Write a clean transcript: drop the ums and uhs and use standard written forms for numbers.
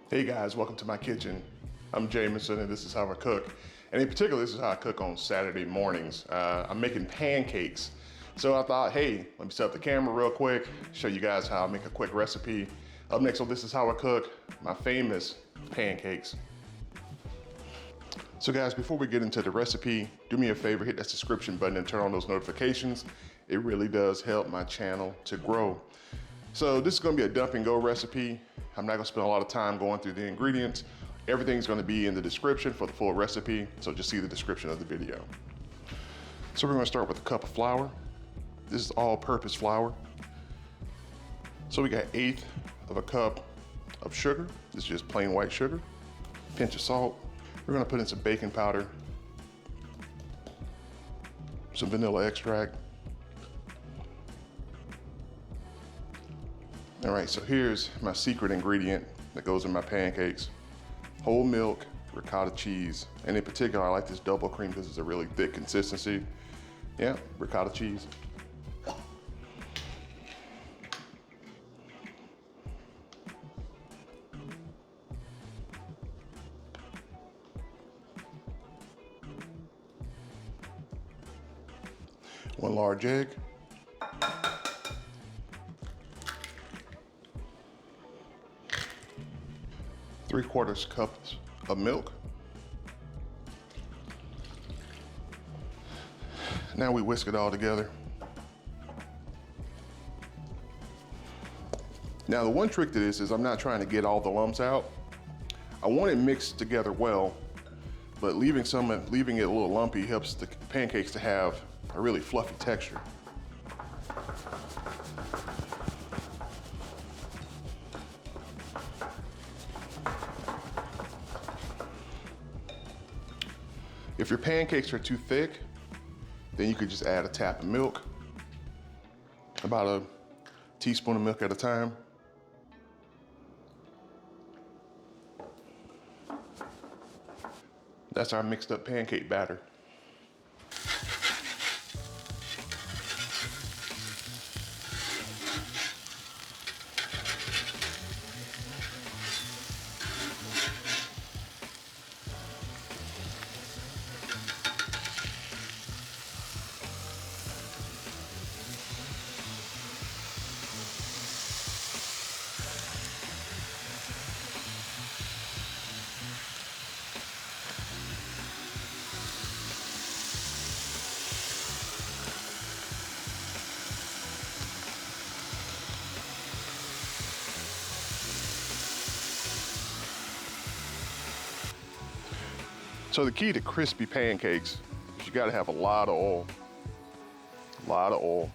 Hey guys, welcome to my kitchen. I'm Jamison and this is how I cook. And in particular, this is how I cook on Saturday mornings. I'm making pancakes. So I thought, hey, let me set up the camera real quick, show you guys how I make a quick recipe. Up next on This Is How I Cook, my famous pancakes. So guys, before we get into the recipe, do me a favor, hit that subscription button and turn on those notifications. It really does help my channel to grow. So this is gonna be a dump and go recipe. I'm not gonna spend a lot of time going through the ingredients. Everything's gonna be in the description for the full recipe, so just see the description of the video. So we're gonna start with a cup of flour. This is all-purpose flour. So we got 1/8 of a cup of sugar. This is just plain white sugar. Pinch of salt. We're gonna put in some baking powder, some vanilla extract. All right, so here's my secret ingredient that goes in my pancakes. Whole milk, ricotta cheese. And in particular, I like this double cream because it's a really thick consistency. Yeah, ricotta cheese. One large egg. Three-quarters cups of milk. Now we whisk it all together. Now the one trick to this is I'm not trying to get all the lumps out. I want it mixed together well, but leaving it a little lumpy helps the pancakes to have a really fluffy texture. If your pancakes are too thick, then you could just add a tap of milk, about a teaspoon of milk at a time. That's our mixed up pancake batter. So the key to crispy pancakes is you gotta have a lot of oil. A lot of oil.